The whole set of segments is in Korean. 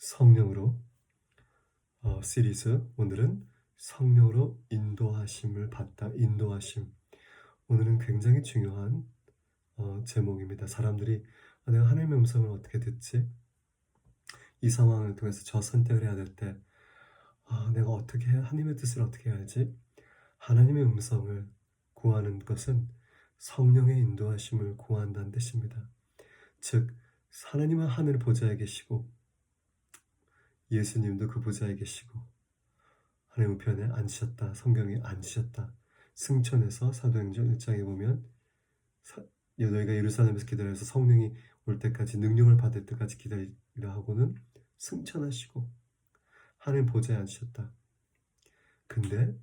성령으로 시리즈. 오늘은 성령으로 인도하심을 받다. 인도하심. 오늘은 굉장히 중요한 제목입니다. 사람들이 내가 하나님의 음성을 어떻게 듣지? 이 상황을 통해서 저 선택을 해야 될 때 내가 어떻게 하나님의 뜻을 어떻게 해야지? 하나님의 음성을 구하는 것은 성령의 인도하심을 구한다는 뜻입니다. 즉 하나님은 하늘 보좌에 계시고 예수님도 그 보좌에 계시고 하나님 우편에 앉으셨다. 성경에 앉으셨다. 승천해서 사도행전 1장에 보면 너희가 예루살렘에서 기다려서 성령이 올 때까지 능력을 받을 때까지 기다리라 하고는 승천하시고 하나님 보좌에 앉으셨다. 근데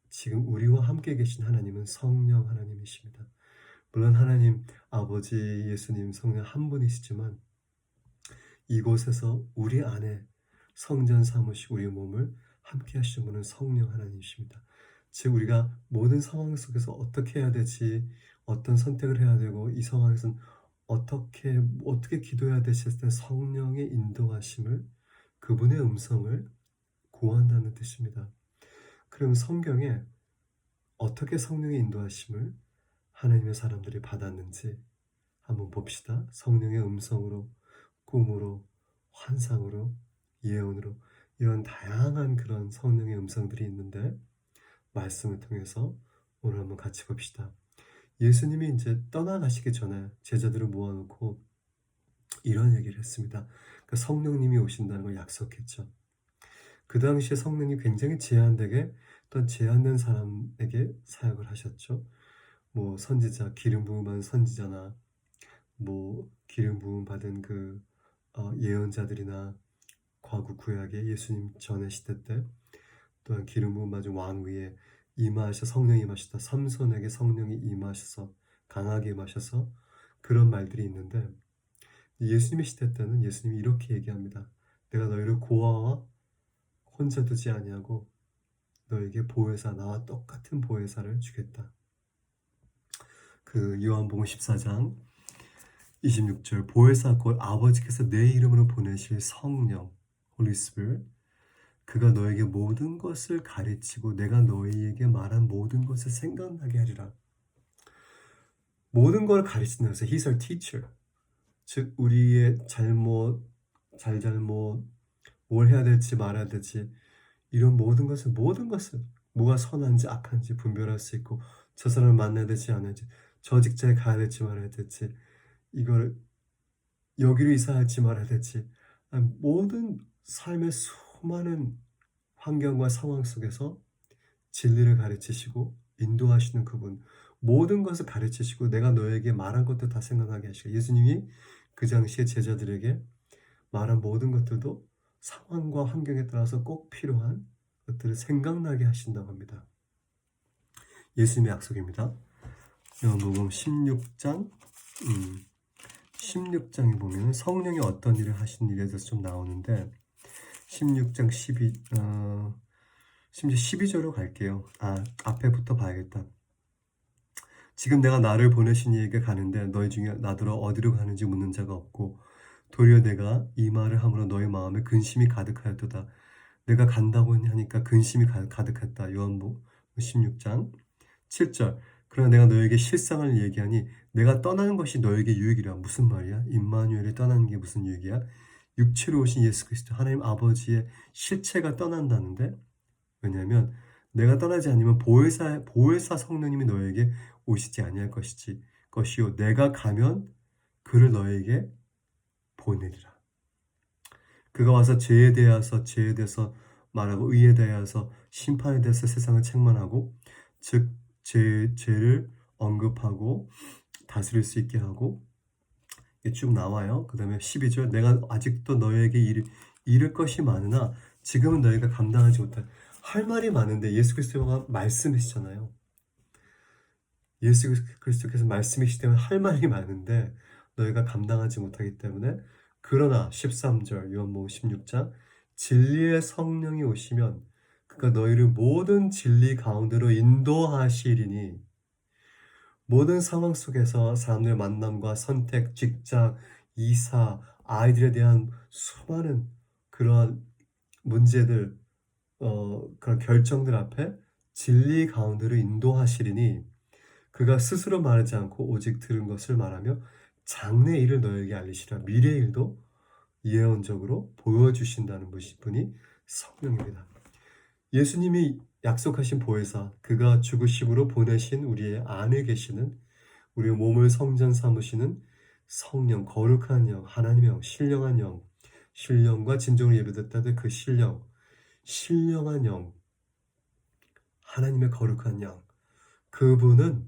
지금 우리와 함께 계신 하나님은 성령 하나님이십니다. 물론 하나님 아버지 예수님 성령 한 분이시지만 이곳에서 우리 안에 성전 삼으시고 우리의 몸을 함께 하시는 분은 성령 하나님이십니다. 즉 우리가 모든 상황 속에서 어떻게 해야 되지, 어떤 선택을 해야 되고 이 상황에서는 어떻게 기도해야 되지 했을 때 성령의 인도하심을, 그분의 음성을 구한다는 뜻입니다. 그럼 성경에 어떻게 성령의 인도하심을 하나님의 사람들이 받았는지 한번 봅시다. 성령의 음성으로, 꿈으로, 환상으로, 예언으로 이런 다양한 그런 성령의 음성들이 있는데 말씀을 통해서 오늘 한번 같이 봅시다. 예수님이 이제 떠나가시기 전에 제자들을 모아놓고 이런 얘기를 했습니다. 그러니까 성령님이 오신다는 걸 약속했죠. 그 당시에 성령이 굉장히 제한되게 또 제한된 사람에게 사역을 하셨죠. 뭐 선지자, 기름 부음 받은 선지자나 뭐 기름 부음 받은 그 예언자들이나 과거 구약의 예수님 전의 시대 때 또한 기름 부음 받은 왕 위에 성령이 임하셨다. 삼손에게 성령이 임하셔서 강하게 임하셔서 그런 말들이 있는데 예수님의 시대 때는 예수님이 이렇게 얘기합니다. 내가 너희를 고아와 혼자 두지 아니하고 너에게 보혜사, 나와 똑같은 보혜사를 주겠다. 그 요한복음 14장 26절 보혜사 곧 아버지께서 내 이름으로 보내실 성령 Holy Spirit, 그가 너에게 모든 것을 가르치고 내가 너희에게 말한 모든 것을 생각나게 하리라. 모든 걸 가르친다 해서 He's our teacher. 즉 우리의 잘못, 뭘 해야 될지 말아야 될지 이런 모든 것을 뭐가 선한지 악한지 분별할 수 있고 저 사람을 만나야 될지 안 할지 저 직장에 가야 될지 말아야 될지 이걸 여기로 이사할지 말아야 될지 모든 삶의 수많은 환경과 상황 속에서 진리를 가르치시고 인도하시는 그분, 모든 것을 가르치시고 내가 너에게 말한 것도 다 생각나게 하시고 예수님이 그 당시에 제자들에게 말한 모든 것들도 상황과 환경에 따라서 꼭 필요한 것들을 생각나게 하신다고 합니다. 예수님의 약속입니다. 요한복음 16장에 보면 성령이 어떤 일을 하신 일에 대해서 좀 나오는데 16장 심지어 12절로 갈게요. 앞에부터 봐야겠다. 지금 내가 나를 보내신 이에게 가는데 너희 중에 나더러 어디로 가는지 묻는 자가 없고 도리어 내가 이 말을 함으로 너희 마음에 근심이 가득하였도다. 내가 간다고 하니까 근심이 가득했다. 요한복음 16장 7절. 그러나 내가 너에게 실상을 얘기하니 내가 떠나는 것이 너에게 유익이라. 무슨 말이야? 임마누엘이 떠나는 게 무슨 유익이야? 육체로 오신 예수 그리스도 하나님 아버지의 실체가 떠난다는데, 왜냐하면 내가 떠나지 않으면 보혜사 성령님이 너에게 오시지 아니할 것이요 내가 가면 그를 너에게 보내리라. 그가 와서 죄에 대해서 말하고 의에 대해서 심판에 대해서 세상을 책망하고 즉 죄를 언급하고 다스릴 수 있게 하고 쭉 나와요. 그 다음에 12절 내가 아직도 너에게 이를 것이 많으나 지금은 너희가 감당하지 못할 할 말이 많은데 예수 그리스도가 말씀이시잖아요. 예수 그리스도께서 말씀이시기 때문에 할 말이 많은데 너희가 감당하지 못하기 때문에 그러나 13절 요한복음 16장 진리의 성령이 오시면 그가 너희를 모든 진리 가운데로 인도하시리니 모든 상황 속에서 사람들의 만남과 선택, 직장, 이사, 아이들에 대한 수많은 그러한 문제들, 그런 결정들 앞에 진리 가운데로 인도하시리니 그가 스스로 말하지 않고 오직 들은 것을 말하며 장래 일을 너에게 알리시라. 미래 일도 예언적으로 보여주신다는 분이 성령입니다. 예수님이 약속하신 보혜사, 그가 죽으심으로 보내신 우리의 안에 계시는, 우리의 몸을 성전 삼으시는 성령, 거룩한 영, 하나님의 영, 신령한 영, 신령과 진정을 예배드렸다는 그 신령, 신령한 영, 하나님의 거룩한 영, 그분은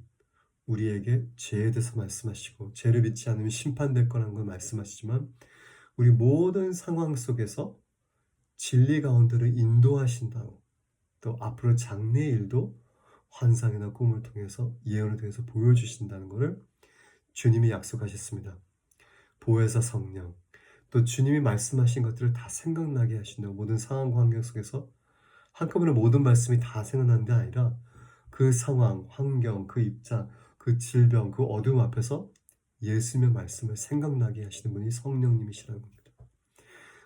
우리에게 죄에 대해서 말씀하시고 죄를 믿지 않으면 심판될 거라는 걸 말씀하시지만 우리 모든 상황 속에서 진리 가운데로 인도하신다고, 또 앞으로 장래의 일도 환상이나 꿈을 통해서 예언을 통해서 보여주신다는 것을 주님이 약속하셨습니다. 보혜사 성령, 또 주님이 말씀하신 것들을 다 생각나게 하신다고, 모든 상황과 환경 속에서 한꺼번에 모든 말씀이 다 생각나는 게 아니라 그 상황, 환경, 그 입장, 그 질병, 그 어두움 앞에서 예수님의 말씀을 생각나게 하시는 분이 성령님이시라는 겁니다.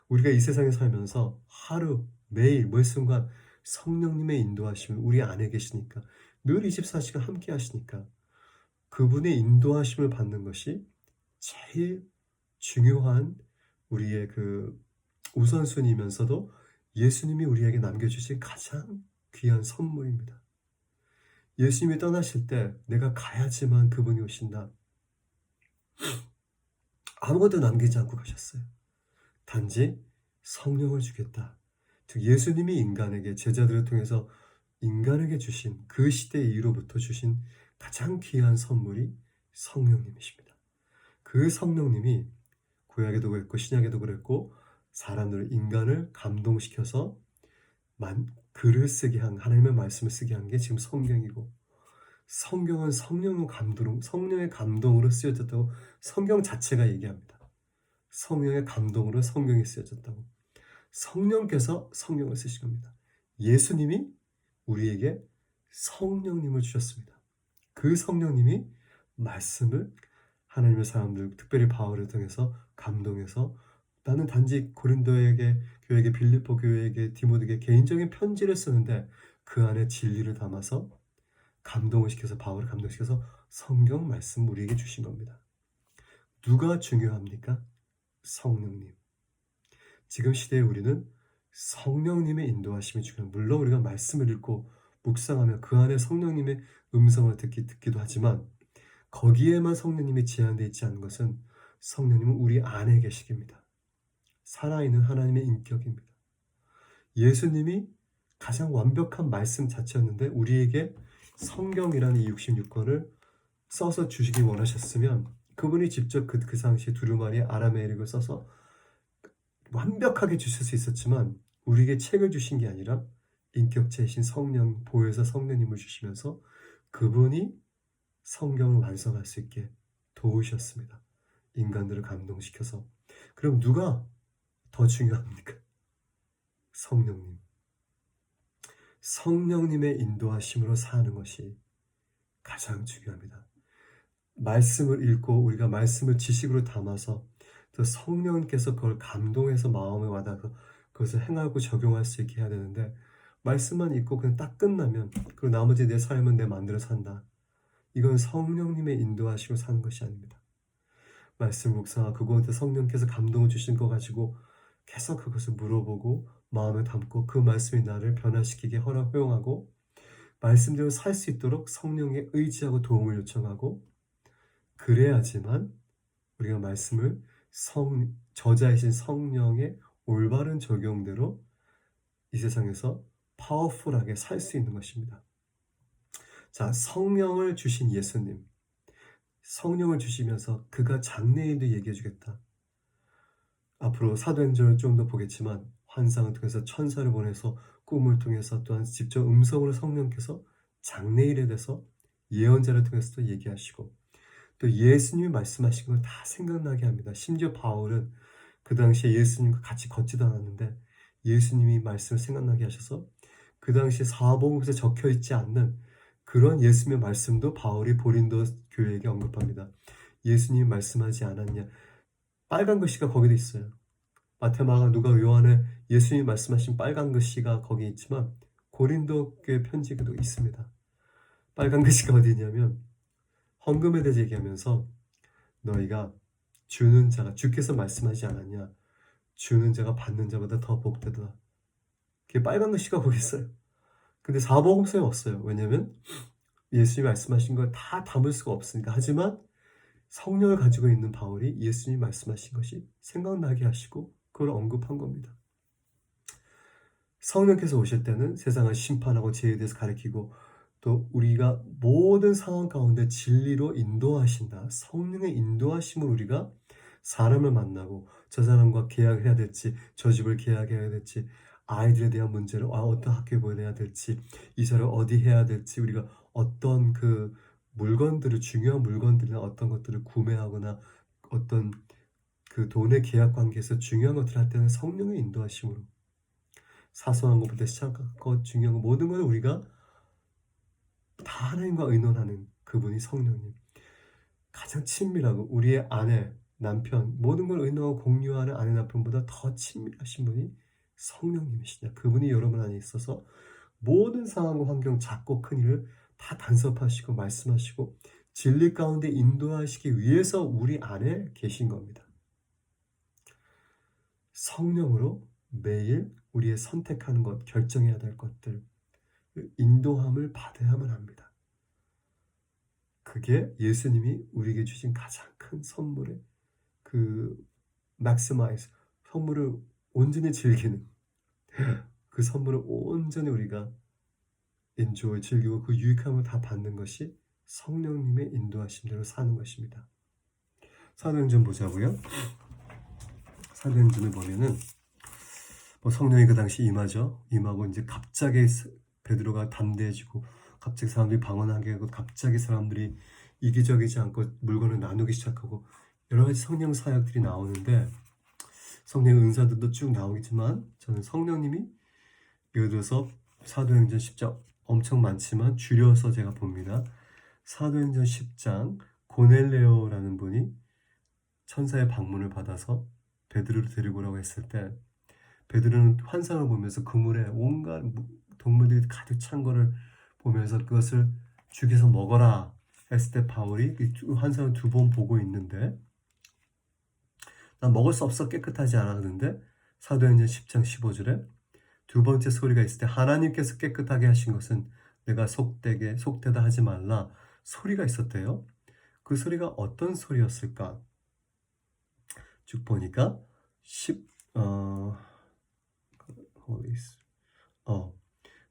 우리가 이 세상에 살면서 하루, 매일, 매 순간 성령님의 인도하심을 우리 안에 계시니까, 늘 24시간 함께 하시니까 그분의 인도하심을 받는 것이 제일 중요한 우리의 그 우선순위이면서도 예수님이 우리에게 남겨주신 가장 귀한 선물입니다. 예수님이 떠나실 때 내가 가야지만 그분이 오신다. 아무것도 남기지 않고 가셨어요. 단지 성령을 주겠다. 즉 예수님이 인간에게, 제자들을 통해서 인간에게 주신, 그 시대 이후로부터 주신 가장 귀한 선물이 성령님이십니다. 그 성령님이 구약에도 그랬고 신약에도 그랬고 사람들을, 인간을 감동시켜서 글을 쓰게 한, 하나님의 말씀을 쓰게 한 게 지금 성경이고, 성경은 성령의 감동으로 쓰여졌다고 성경 자체가 얘기합니다. 성령의 감동으로 성경이 쓰여졌다고. 성령께서 성경을 쓰신 겁니다. 예수님이 우리에게 성령님을 주셨습니다. 그 성령님이 말씀을 하나님의 사람들, 특별히 바울을 통해서 감동해서, 나는 단지 고린도에게, 교회에게, 빌립보 교회에게, 디모데에게 개인적인 편지를 쓰는데 그 안에 진리를 담아서 감동을 시켜서, 바울을 감동시켜서 성경 말씀 우리에게 주신 겁니다. 누가 중요합니까? 성령님. 지금 시대에 우리는 성령님의 인도하심이 중요합니다. 물론 우리가 말씀을 읽고 묵상하며 그 안에 성령님의 음성을 듣기도 하지만 거기에만 성령님이 제한되어 있지 않은 것은 성령님은 우리 안에 계시깁니다. 살아있는 하나님의 인격입니다. 예수님이 가장 완벽한 말씀 자체였는데 우리에게 성경이라는 이 66권을 써서 주시기 원하셨으면 그분이 직접 그 당시에 두루마리 아람에릭을 써서 완벽하게 주실 수 있었지만 우리에게 책을 주신 게 아니라 인격체이신 성령, 보혜사 성령님을 주시면서 그분이 성경을 완성할 수 있게 도우셨습니다. 인간들을 감동시켜서. 그럼 누가 더 중요합니까? 성령님. 성령님의 인도하심으로 사는 것이 가장 중요합니다. 말씀을 읽고 우리가 말씀을 지식으로 담아서 또 성령님께서 그걸 감동해서 마음에 와닿아서 그것을 행하고 적용할 수 있게 해야 되는데, 말씀만 읽고 그냥 딱 끝나면 그리고 나머지 내 삶은 내 마음대로 산다. 이건 성령님의 인도하심으로 사는 것이 아닙니다. 말씀 묵상하고 그곳에 성령께서 감동을 주신 거 가지고 계속 그것을 물어보고 마음에 담고 그 말씀이 나를 변화시키게 허용하고 말씀대로 살 수 있도록 성령에 의지하고 도움을 요청하고, 그래야지만 우리가 말씀을 저자이신 성령의 올바른 적용대로 이 세상에서 파워풀하게 살 수 있는 것입니다. 자, 성령을 주신 예수님, 성령을 주시면서 그가 장래일도 얘기해 주겠다. 앞으로 사도행전을 좀 더 보겠지만 환상을 통해서 천사를 보내서, 꿈을 통해서, 또한 직접 음성으로 성령께서 장래일에 대해서 예언자를 통해서도 얘기하시고, 또 예수님이 말씀하신 걸 다 생각나게 합니다. 심지어 바울은 그 당시에 예수님과 같이 걷지도 않았는데 예수님이 말씀을 생각나게 하셔서 그 당시에 사복음서에 적혀있지 않는 그런 예수님의 말씀도 바울이 고린도 교회에게 언급합니다. 예수님이 말씀하지 않았냐. 빨간 글씨가 거기도 있어요. 마태, 마가, 누가, 요한에 예수님이 말씀하신 빨간 글씨가 거기 있지만 고린도 교회 편지에도 있습니다. 빨간 글씨가 어디 있냐면 헌금에 대해서 얘기하면서 너희가 주는 자가 주께서 말씀하지 않았냐? 주는 자가 받는 자보다 더 복되다. 그게 빨간 글씨가 거기 있어요. 근데 사복음서에 없어요. 왜냐면 예수님이 말씀하신 걸 다 담을 수가 없으니까. 하지만 성령을 가지고 있는 바울이 예수님이 말씀하신 것이 생각나게 하시고 그걸 언급한 겁니다. 성령께서 오실 때는 세상을 심판하고 죄에 대해서 가르치고 또 우리가 모든 상황 가운데 진리로 인도하신다. 성령의 인도하심을 우리가 사람을 만나고 저 사람과 계약을 해야 될지 저 집을 계약해야 될지 아이들에 대한 문제를 어떤 학교에 보내야 될지 이사를 어디 해야 될지 우리가 어떤 그 물건들을 중요한 물건들이나 어떤 것들을 구매하거나 어떤 그 돈의 계약 관계에서 중요한 것들을 할 때는 성령의 인도하심으로 사소한 것부터 시작한 것 중요한 것 모든 걸 우리가 다 하나님과 의논하는 그분이 성령님. 가장 친밀하고 우리의 아내, 남편 모든 걸 의논하고 공유하는 아내 남편보다 더 친밀하신 분이 성령님이시냐. 그분이 여러분 안에 있어서 모든 상황과 환경 작고 큰 일을 다 간섭하시고 말씀하시고 진리 가운데 인도하시기 위해서 우리 안에 계신 겁니다. 성령으로 매일 우리의 선택하는 것, 결정해야 될 것들, 인도함을 받아야만 합니다. 그게 예수님이 우리에게 주신 가장 큰 선물의 그 maximize, 선물을 온전히 즐기는 그 선물을 온전히 우리가 enjoy, 즐기고 그 유익함을 다 받는 것이 성령님의 인도하심대로 사는 것입니다. 사도행전 보자고요. 사도행전을 보면은 성령이 그 당시 임하고 이제 갑자기 베드로가 담대해지고 갑자기 사람들이 방언하게 하고 갑자기 사람들이 이기적이지 않고 물건을 나누기 시작하고 여러 가지 성령 사역들이 나오는데 성령의 은사들도 쭉 나오겠지만 저는 성령님이 예를 들어서 사도행전 10장 엄청 많지만 줄여서 제가 봅니다. 사도행전 10장 고넬레오라는 분이 천사의 방문을 받아서 베드로를 데리고 오라고 했을 때 베드로는 환상을 보면서 그물에 온갖 동물들이 가득 찬 거를 보면서 그것을 죽여서 먹어라 했을 때 바울이 환상을 2번 보고 있는데 난 먹을 수 없어 깨끗하지 않았는데 사도행전 10장 15절에 두 번째 소리가 있을 때 하나님께서 깨끗하게 하신 것은 내가 속되다 하지 말라 소리가 있었대요. 그 소리가 어떤 소리였을까? 쭉 보니까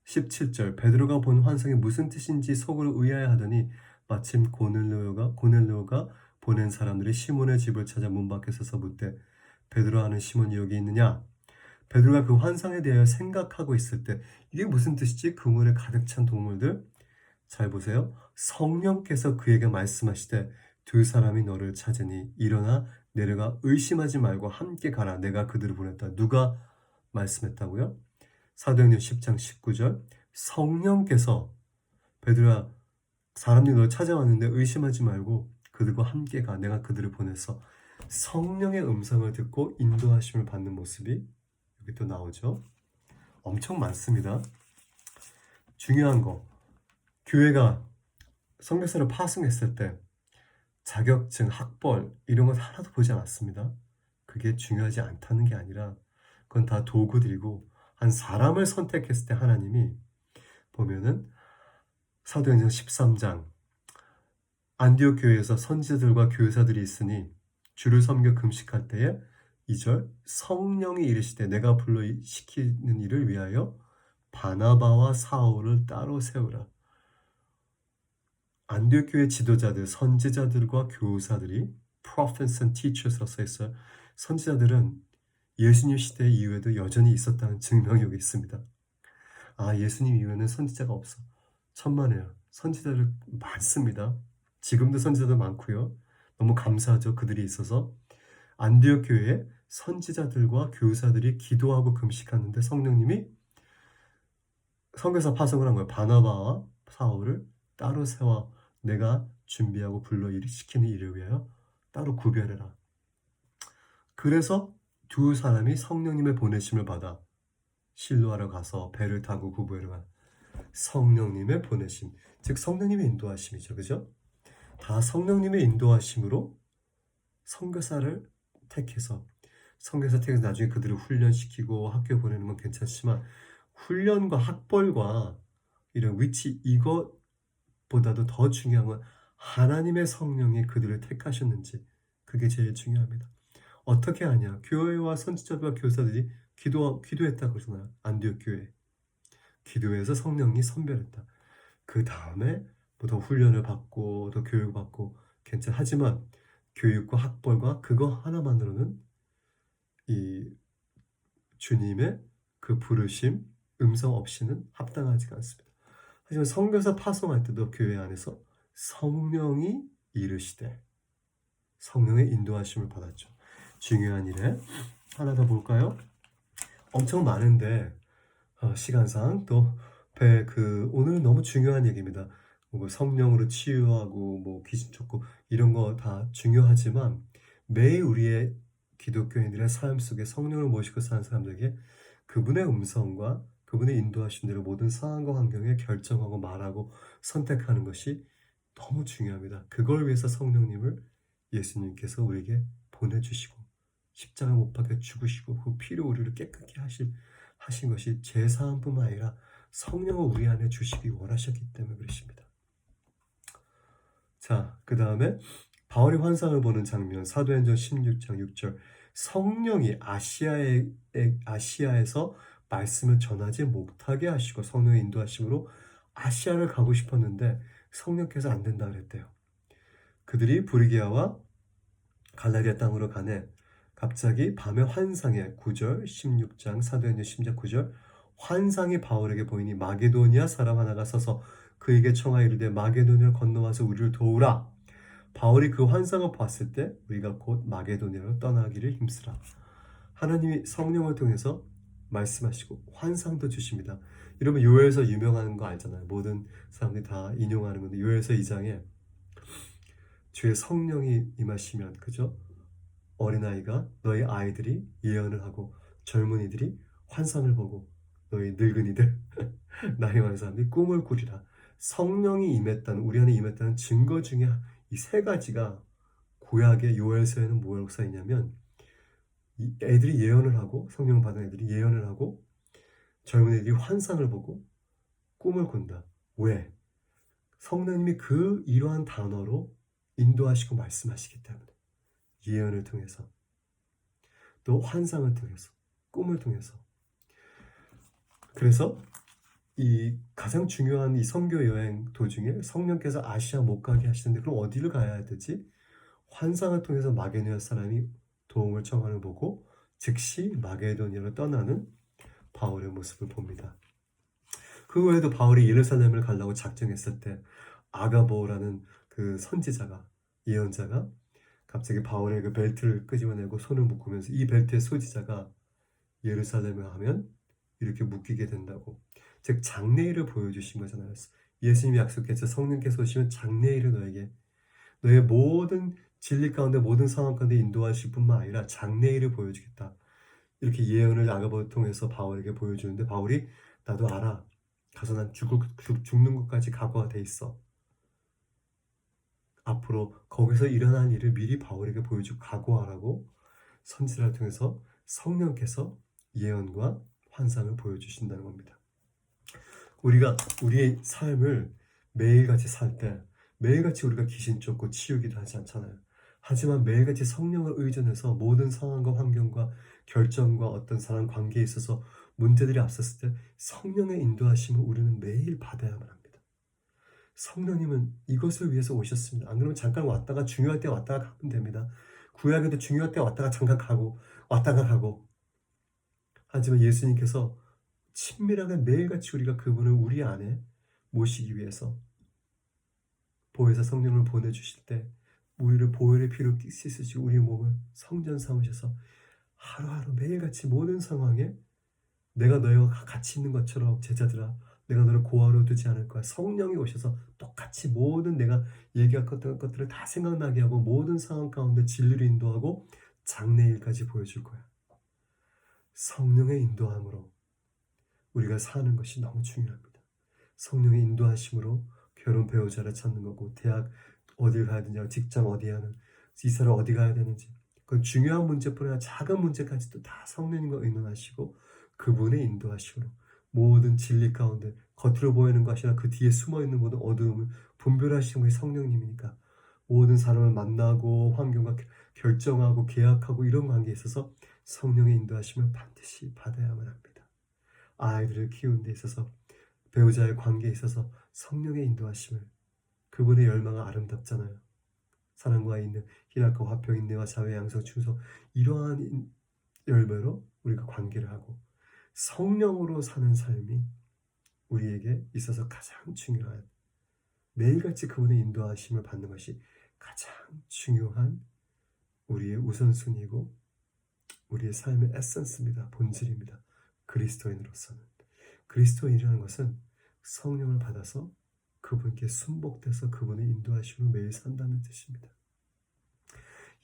17절 베드로가 본 환상이 무슨 뜻인지 속으로 의아해하더니 마침 고넬료가 보낸 사람들이 시몬의 집을 찾아 문 밖에 서서 묻되 베드로 하는 시몬이 여기 있느냐? 베드로가 그 환상에 대하여 생각하고 있을 때 이게 무슨 뜻이지? 그물에 가득 찬 동물들 잘 보세요. 성령께서 그에게 말씀하시되 두 사람이 너를 찾으니 일어나 내려가 의심하지 말고 함께 가라. 내가 그들을 보냈다. 누가 말씀했다고요? 사도행전 10장 19절 성령께서 베드로야 사람들이 널 찾아왔는데 의심하지 말고 그들과 함께 가. 내가 그들을 보냈어. 성령의 음성을 듣고 인도하심을 받는 모습이 여기 또 나오죠. 엄청 많습니다. 중요한 거 교회가 선교사를 파송했을 때 자격증, 학벌 이런 건 하나도 보지 않았습니다. 그게 중요하지 않다는 게 아니라 그건 다 도구들이고 한 사람을 선택했을 때 하나님이 보면은 사도행전 13장 안디옥 교회에서 선지자들과 교사들이 있으니 주를 섬겨 금식할 때에 2절 성령이 이르시되 내가 불러 시키는 일을 위하여 바나바와 사울을 따로 세우라. 안디옥 교회 지도자들, 선지자들과 교사들이 prophets and teachers라고 써 있어요. 선지자들은 예수님 시대 이후에도 여전히 있었다는 증명이 여기 있습니다. 예수님 이후에는 선지자가 없어. 천만에요. 선지자들 많습니다. 지금도 선지자들 많고요. 너무 감사하죠. 그들이 있어서. 안디옥 교회에 선지자들과 교사들이 기도하고 금식하는데 성령님이 선교사 파송을 한 거예요. 바나바와 사울을 따로 세워 내가 준비하고 불러 시키는 일을 위하여 따로 구별해라. 그래서 두 사람이 성령님의 보내심을 받아 실로하러 가서 배를 타고 구부에로 가. 성령님의 보내심, 즉 성령님의 인도하심이죠. 그죠? 다 성령님의 인도하심으로 선교사를 택해서 나중에 그들을 훈련시키고 학교 보내는 건 괜찮지만 훈련과 학벌과 이런 위치 이것보다도 더 중요한 건 하나님의 성령이 그들을 택하셨는지 그게 제일 중요합니다. 어떻게 하냐? 교회와 선지자들과 교사들이 기도했다고 그러잖아요. 안디옥 교회. 기도해서 성령이 선별했다. 그 다음에 뭐 더 훈련을 받고 더 교육받고 하지만 교육과 학벌과 그거 하나만으로는 이 주님의 그 부르심, 음성 없이는 합당하지가 않습니다. 하지만 선교사 파송할 때도 교회 안에서 성령이 이르시되 성령의 인도하심을 받았죠. 중요한 일에 하나 더 볼까요? 엄청 많은데 시간상 또 오늘은 너무 중요한 얘기입니다. 뭐 성령으로 치유하고 뭐 귀신 쫓고 이런 거 다 중요하지만 매일 우리의 기독교인들의 삶 속에 성령을 모시고 사는 사람들에게 그분의 음성과 그분의 인도하심대로 모든 상황과 환경에 결정하고 말하고 선택하는 것이 너무 중요합니다. 그걸 위해서 성령님을 예수님께서 우리에게 보내주시고 십자가 못 박혀 죽으시고 그 피로 우리를 깨끗게 하신 것이 제사함뿐만 아니라 성령을 우리 안에 주시기 원하셨기 때문에 그러십니다. 자, 그 다음에 바울이 환상을 보는 장면 사도행전 16장 6절 성령이 아시아에서 말씀을 전하지 못하게 하시고 성령의 인도하심으로 아시아를 가고 싶었는데 성령께서 안 된다 그랬대요. 그들이 부르기아와 갈라디아 땅으로 가네 갑자기 밤의 환상에 9절 16장 사도행전 10장 9절 환상이 바울에게 보이니 마게도니아 사람 하나가 서서 그에게 청하여 이르되 마게도니아를 건너와서 우리를 도우라. 바울이 그 환상을 봤을 때 우리가 곧 마게도니아로 떠나기를 힘쓰라. 하나님이 성령을 통해서 말씀하시고 환상도 주십니다. 여러분 요엘서 유명한 거 알잖아요. 모든 사람들이 다 인용하는 건데 요엘서 2장에 주의 성령이 임하시면 그죠? 어린아이가 너희 아이들이 예언을 하고 젊은이들이 환상을 보고 너희 늙은이들 나이 많은 사람들이 꿈을 꾸리라. 성령이 임했다는 우리 안에 임했다는 증거 중에 이 세 가지가 구약의 요엘서에는 뭐라고 써있냐면 애들이 예언을 하고 성령 받은 애들이 예언을 하고 젊은 애들이 환상을 보고 꿈을 꾼다. 왜? 성령님이 이러한 단어로 인도하시고 말씀하시기 때문에 예언을 통해서 또 환상을 통해서 꿈을 통해서 그래서 이 가장 중요한 이 선교 여행 도중에 성령께서 아시아 못 가게 하시는데 그럼 어디를 가야 되지? 환상을 통해서 마게도니아 사람이 도움을 청하는 보고 즉시 마게도니아로 떠나는 바울의 모습을 봅니다. 그 외에도 바울이 예루살렘을 가려고 작정했을 때 아가보라는 그 선지자가 예언자가 갑자기 바울의 그 벨트를 끄집어내고 손을 묶으면서 이 벨트의 소지자가 예루살렘에 가면 이렇게 묶이게 된다고 즉 장래일을 보여주신 거잖아요. 예수님이 약속했죠. 성령께서 오시면 장래일을 너의 모든 진리 가운데 모든 상황 가운데 인도하실 뿐만 아니라 장래일을 보여주겠다. 이렇게 예언을 아가보를 통해서 바울에게 보여주는데 바울이 나도 알아. 가서 난 죽는 것까지 각오가 돼 있어. 앞으로 거기서 일어난 일을 미리 바울에게 보여주고 각오하라고 선지자를 통해서 성령께서 예언과 환상을 보여주신다는 겁니다. 우리가 우리의 삶을 매일같이 살 때 매일같이 우리가 귀신 쫓고 치유기도 하지 않잖아요. 하지만 매일같이 성령을 의존해서 모든 상황과 환경과 결정과 어떤 사람 관계에 있어서 문제들이 앞섰을 때 성령의 인도하심을 우리는 매일 받아야만 합니다. 성령님은 이것을 위해서 오셨습니다. 안 그러면 잠깐 왔다가 중요할 때 왔다가 가면 됩니다. 구약에도 중요할 때 왔다가 잠깐 가고 왔다가 가고 하지만 예수님께서 친밀하게 매일같이 우리가 그분을 우리 안에 모시기 위해서 보혜사 성령을 보내주실 때 우리를 보혈의 피로 씻으시고 우리 몸을 성전 삼으셔서 하루하루 매일같이 모든 상황에 내가 너희와 같이 있는 것처럼 제자들아 내가 너를 고아로 두지 않을 거야. 성령이 오셔서 똑같이 모든 내가 얘기했던 것들을 다 생각나게 하고 모든 상황 가운데 진리를 인도하고 장래일까지 보여줄 거야. 성령의 인도함으로 우리가 사는 것이 너무 중요합니다. 성령의 인도하심으로 결혼 배우자를 찾는 거고, 대학 어딜 가야 되냐, 직장 어디에 하는, 이사를 어디 가야 되는지, 그건 중요한 문제뿐 아니라 작은 문제까지도 다 성령님과 의논하시고 그분의 인도하심으로 모든 진리 가운데 겉으로 보이는 것이나 그 뒤에 숨어있는 모든 어두움을 분별하시는 분이 성령님이니까, 모든 사람을 만나고 환경과 결정하고 계약하고 이런 관계에 있어서 성령의 인도하심을 반드시 받아야만 합니다. 아이들을 키우는 데 있어서, 배우자의 관계에 있어서 성령의 인도하심을, 그분의 열망은 아름답잖아요. 사랑과 있는 희락과 화평, 인내와 자회, 양성, 충성, 이러한 열매로 우리가 관계를 하고 성령으로 사는 삶이 우리에게 있어서 가장 중요한, 매일같이 그분의 인도하심을 받는 것이 가장 중요한 우리의 우선순위고 우리의 삶의 에센스입니다. 본질입니다. 그리스도인으로서는. 그리스도인이라는 것은 성령을 받아서 그분께 순복돼서 그분의 인도하심으로 매일 산다는 뜻입니다.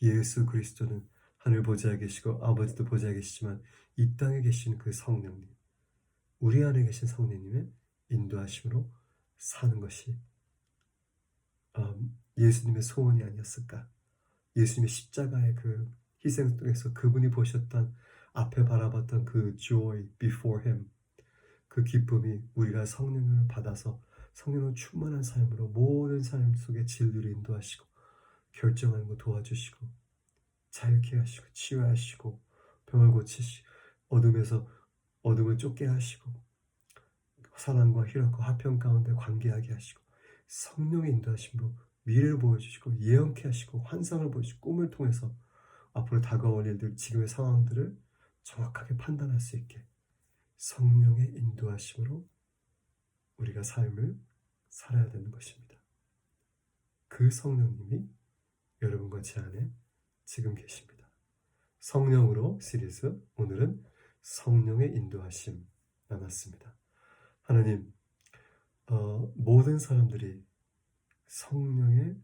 예수 그리스도는 하늘 보좌에 계시고 아버지도 보좌에 계시지만 이 땅에 계신 그 성령님, 우리 안에 계신 성령님의 인도하심으로 사는 것이 예수님의 소원이 아니었을까? 예수님의 십자가의 그 희생 속에서 그분이 보셨던, 앞에 바라봤던 그 joy before him, 그 기쁨이 우리가 성령을 받아서 성령으로 충만한 삶으로 모든 삶 속에 진리를 인도하시고 결정하는 거 도와주시고 자유케 하시고 치유하시고 병을 고치시고 어둠에서 어둠을 쫓게 하시고 사랑과 희락과 화평 가운데 관계하게 하시고 성령의 인도하심으로 미래를 보여주시고 예언케 하시고 환상을 보여주시고 꿈을 통해서 앞으로 다가올 일들, 지금의 상황들을 정확하게 판단할 수 있게 성령의 인도하심으로 우리가 삶을 살아야 되는 것입니다. 그 성령님이 여러분과 제 안에 지금 계십니다. 성령으로 시리즈, 오늘은 성령의 인도하심 나눴습니다. 하나님, 모든 사람들이 성령의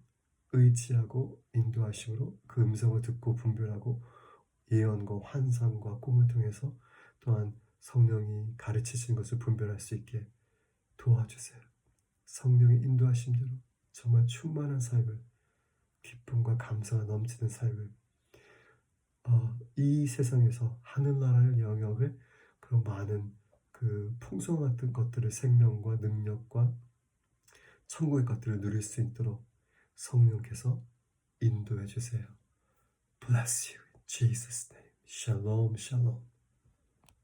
의지하고 인도하심으로 그 음성을 듣고 분별하고 예언과 환상과 꿈을 통해서 또한 성령이 가르치신 것을 분별할 수 있게 도와주세요. 성령의 인도하심대로 정말 충만한 삶을, 기쁨과 감사가 넘치는 삶을, 이 세상에서 하늘나라의 영역을, 그런 많은 그 풍성 같은 것들을, 생명과 능력과 천국의 것들을 누릴 수 있도록 성령께서 인도해 주세요. Bless you in Jesus' name. Shalom, shalom.